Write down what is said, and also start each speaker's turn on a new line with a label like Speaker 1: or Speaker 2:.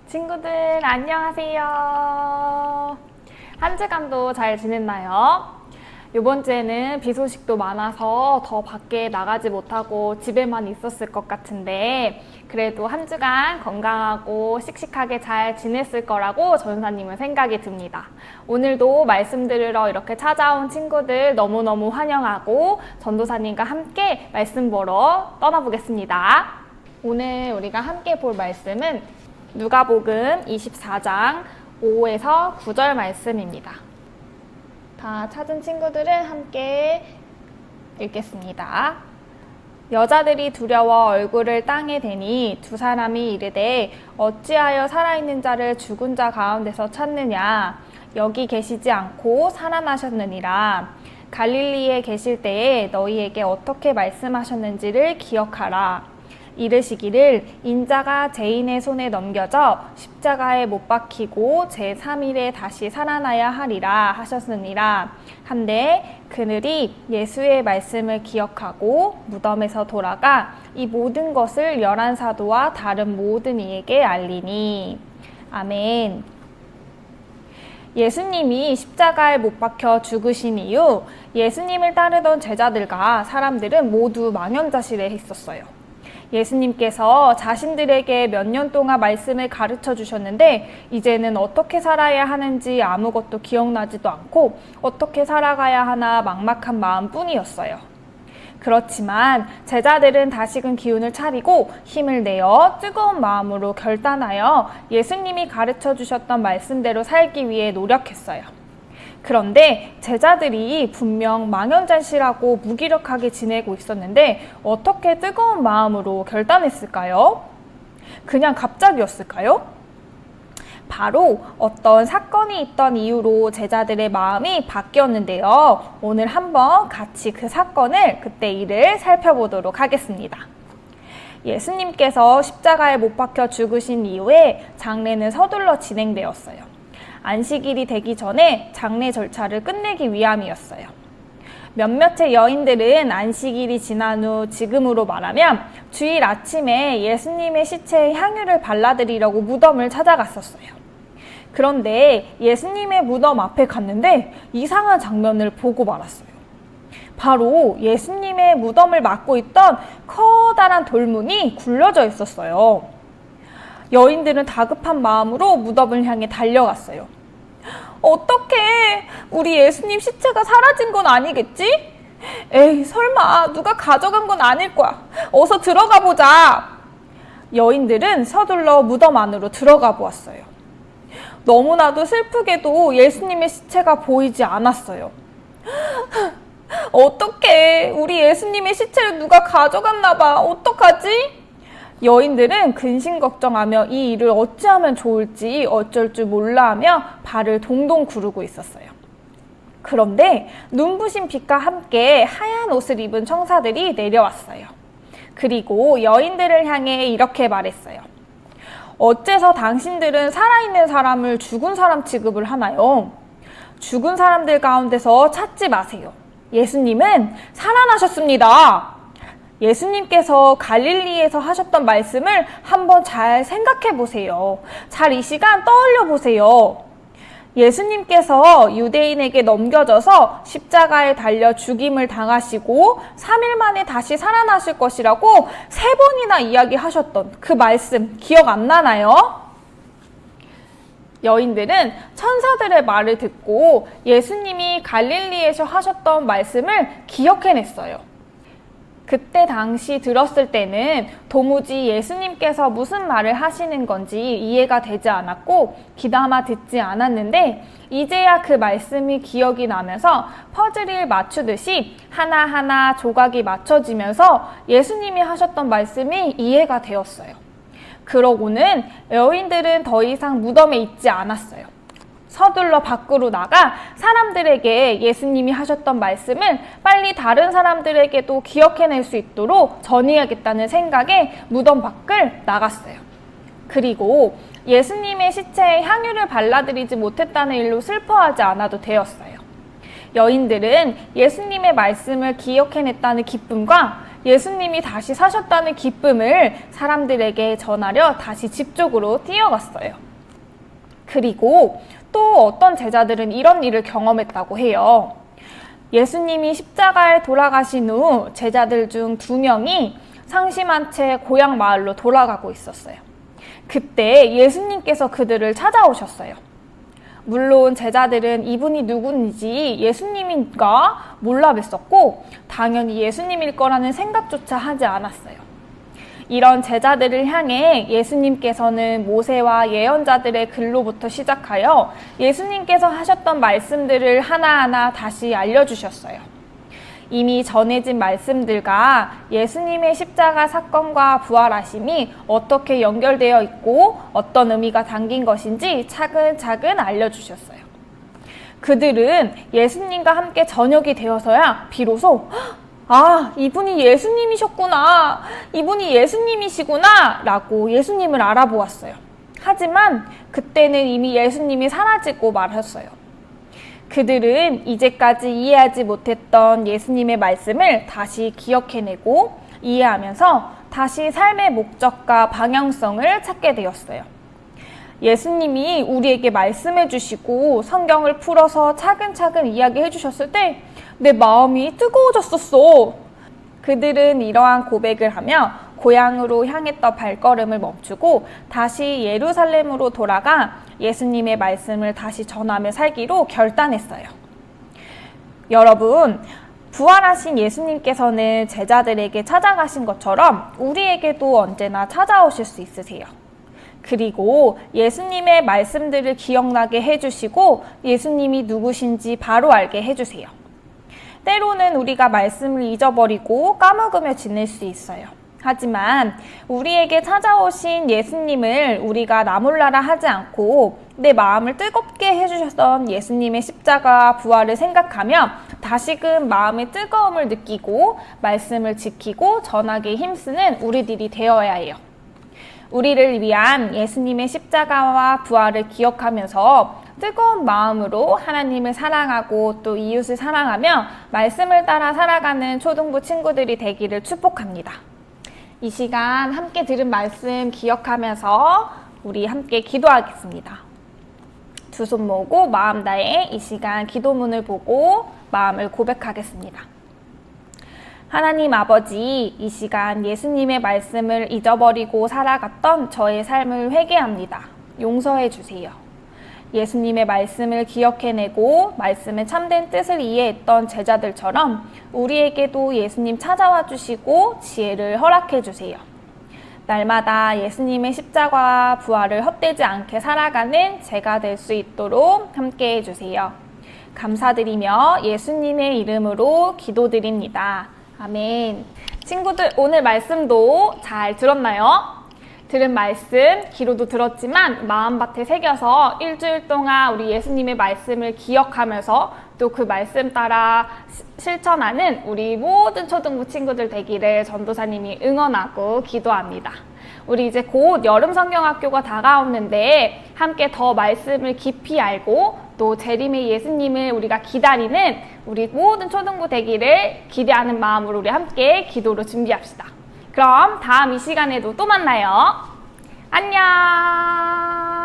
Speaker 1: 친구들 안녕하세요. 한 주간도 잘 지냈나요? 이번 주에는 비 소식도 많아서 더 밖에 나가지 못하고 집에만 있었을 것 같은데 그래도 한 주간 건강하고 씩씩하게 잘 지냈을 거라고 전사님은 생각이 듭니다. 오늘도 말씀 들으러 이렇게 찾아온 친구들 너무너무 환영하고 전도사님과 함께 말씀 보러 떠나보겠습니다. 오늘 우리가 함께 볼 말씀은 누가복음 24장 5에서 9절 말씀입니다. 다 찾은 친구들은 함께 읽겠습니다. 여자들이 두려워 얼굴을 땅에 대니 두 사람이 이르되 어찌하여 살아있는 자를 죽은 자 가운데서 찾느냐 여기 계시지 않고 살아나셨느니라. 갈릴리에 계실 때에 너희에게 어떻게 말씀하셨는지를 기억하라. 이르시기를 인자가 죄인의 손에 넘겨져 십자가에 못 박히고 제3일에 다시 살아나야 하리라 하셨느니라. 한데 그들이 예수의 말씀을 기억하고 무덤에서 돌아가 이 모든 것을 11사도와 다른 모든 이에게 알리니. 아멘. 예수님이 십자가에 못 박혀 죽으신 이후 예수님을 따르던 제자들과 사람들은 모두 망연자실해 있었어요. 예수님께서 자신들에게 몇 년 동안 말씀을 가르쳐 주셨는데 이제는 어떻게 살아야 하는지 아무것도 기억나지도 않고 어떻게 살아가야 하나 막막한 마음뿐이었어요. 그렇지만 제자들은 다시금 기운을 차리고 힘을 내어 뜨거운 마음으로 결단하여 예수님이 가르쳐 주셨던 말씀대로 살기 위해 노력했어요. 그런데 제자들이 분명 망연자실하고 무기력하게 지내고 있었는데 어떻게 뜨거운 마음으로 결단했을까요? 그냥 갑자기였을까요? 바로 어떤 사건이 있던 이유로 제자들의 마음이 바뀌었는데요. 오늘 한번 같이 그 사건을 그때 일을 살펴보도록 하겠습니다. 예수님께서 십자가에 못 박혀 죽으신 이후에 장례는 서둘러 진행되었어요. 안식일이 되기 전에 장례 절차를 끝내기 위함이었어요. 몇몇의 여인들은 안식일이 지난 후 지금으로 말하면 주일 아침에 예수님의 시체에 향유를 발라드리려고 무덤을 찾아갔었어요. 그런데 예수님의 무덤 앞에 갔는데 이상한 장면을 보고 말았어요. 바로 예수님의 무덤을 막고 있던 커다란 돌문이 굴려져 있었어요. 여인들은 다급한 마음으로 무덤을 향해 달려갔어요. 어떡해, 우리 예수님 시체가 사라진 건 아니겠지? 에이, 설마 누가 가져간 건 아닐 거야. 어서 들어가 보자. 여인들은 서둘러 무덤 안으로 들어가 보았어요. 너무나도 슬프게도 예수님의 시체가 보이지 않았어요. 어떡해, 우리 예수님의 시체를 누가 가져갔나 봐. 어떡하지? 여인들은 근심 걱정하며 이 일을 어찌하면 좋을지 어쩔 줄 몰라 하며 발을 동동 구르고 있었어요. 그런데 눈부신 빛과 함께 하얀 옷을 입은 천사들이 내려왔어요. 그리고 여인들을 향해 이렇게 말했어요. 어째서 당신들은 살아있는 사람을 죽은 사람 취급을 하나요? 죽은 사람들 가운데서 찾지 마세요. 예수님은 살아나셨습니다. 예수님께서 갈릴리에서 하셨던 말씀을 한번 잘 생각해 보세요. 잘 이 시간 떠올려 보세요. 예수님께서 유대인에게 넘겨져서 십자가에 달려 죽임을 당하시고 3일 만에 다시 살아나실 것이라고 3번이나 이야기하셨던 그 말씀 기억 안 나나요? 여인들은 천사들의 말을 듣고 예수님이 갈릴리에서 하셨던 말씀을 기억해냈어요. 그때 당시 들었을 때는 도무지 예수님께서 무슨 말을 하시는 건지 이해가 되지 않았고 귀담아 듣지 않았는데 이제야 그 말씀이 기억이 나면서 퍼즐을 맞추듯이 하나하나 조각이 맞춰지면서 예수님이 하셨던 말씀이 이해가 되었어요. 그러고는 여인들은 더 이상 무덤에 있지 않았어요. 서둘러 밖으로 나가 사람들에게 예수님이 하셨던 말씀을 빨리 다른 사람들에게도 기억해낼 수 있도록 전해야겠다는 생각에 무덤 밖을 나갔어요. 그리고 예수님의 시체에 향유를 발라드리지 못했다는 일로 슬퍼하지 않아도 되었어요. 여인들은 예수님의 말씀을 기억해냈다는 기쁨과 예수님이 다시 사셨다는 기쁨을 사람들에게 전하려 다시 집 쪽으로 뛰어갔어요. 그리고 또 어떤 제자들은 이런 일을 경험했다고 해요. 예수님이 십자가에 돌아가신 후 제자들 중 2명이 상심한 채 고향 마을로 돌아가고 있었어요. 그때 예수님께서 그들을 찾아오셨어요. 물론 제자들은 이분이 누군지 예수님인가 몰라 뵀었고 당연히 예수님일 거라는 생각조차 하지 않았어요. 이런 제자들을 향해 예수님께서는 모세와 예언자들의 글로부터 시작하여 예수님께서 하셨던 말씀들을 하나하나 다시 알려주셨어요. 이미 전해진 말씀들과 예수님의 십자가 사건과 부활하심이 어떻게 연결되어 있고 어떤 의미가 담긴 것인지 차근차근 알려주셨어요. 그들은 예수님과 함께 저녁이 되어서야 비로소 이분이 예수님이셨구나, 이분이 예수님이시구나 라고 예수님을 알아보았어요. 하지만 그때는 이미 예수님이 사라지고 말았어요. 그들은 이제까지 이해하지 못했던 예수님의 말씀을 다시 기억해내고 이해하면서 다시 삶의 목적과 방향성을 찾게 되었어요. 예수님이 우리에게 말씀해 주시고 성경을 풀어서 차근차근 이야기해 주셨을 때 내 마음이 뜨거워졌었어. 그들은 이러한 고백을 하며 고향으로 향했던 발걸음을 멈추고 다시 예루살렘으로 돌아가 예수님의 말씀을 다시 전하며 살기로 결단했어요. 여러분, 부활하신 예수님께서는 제자들에게 찾아가신 것처럼 우리에게도 언제나 찾아오실 수 있으세요. 그리고 예수님의 말씀들을 기억나게 해주시고 예수님이 누구신지 바로 알게 해주세요. 때로는 우리가 말씀을 잊어버리고 까먹으며 지낼 수 있어요. 하지만 우리에게 찾아오신 예수님을 우리가 나몰라라 하지 않고 내 마음을 뜨겁게 해주셨던 예수님의 십자가 부활을 생각하며 다시금 마음의 뜨거움을 느끼고 말씀을 지키고 전하기에 힘쓰는 우리들이 되어야 해요. 우리를 위한 예수님의 십자가와 부활을 기억하면서 뜨거운 마음으로 하나님을 사랑하고 또 이웃을 사랑하며 말씀을 따라 살아가는 초등부 친구들이 되기를 축복합니다. 이 시간 함께 들은 말씀 기억하면서 우리 함께 기도하겠습니다. 두 손 모으고 마음 다해 이 시간 기도문을 보고 마음을 고백하겠습니다. 하나님 아버지, 이 시간 예수님의 말씀을 잊어버리고 살아갔던 저의 삶을 회개합니다. 용서해 주세요. 예수님의 말씀을 기억해내고 말씀의 참된 뜻을 이해했던 제자들처럼 우리에게도 예수님 찾아와 주시고 지혜를 허락해 주세요. 날마다 예수님의 십자가와 부활을 헛되지 않게 살아가는 제가 될 수 있도록 함께해 주세요. 감사드리며 예수님의 이름으로 기도드립니다. 아멘. 친구들, 오늘 말씀도 잘 들었나요? 들은 말씀, 귀로도 들었지만 마음밭에 새겨서 일주일 동안 우리 예수님의 말씀을 기억하면서 또 그 말씀 따라 실천하는 우리 모든 초등부 친구들 되기를 전도사님이 응원하고 기도합니다. 우리 이제 곧 여름 성경학교가 다가오는데 함께 더 말씀을 깊이 알고 또 재림의 예수님을 우리가 기다리는 우리 모든 초등부 되기를 기대하는 마음으로 우리 함께 기도로 준비합시다. 그럼 다음 이 시간에도 또 만나요. 안녕.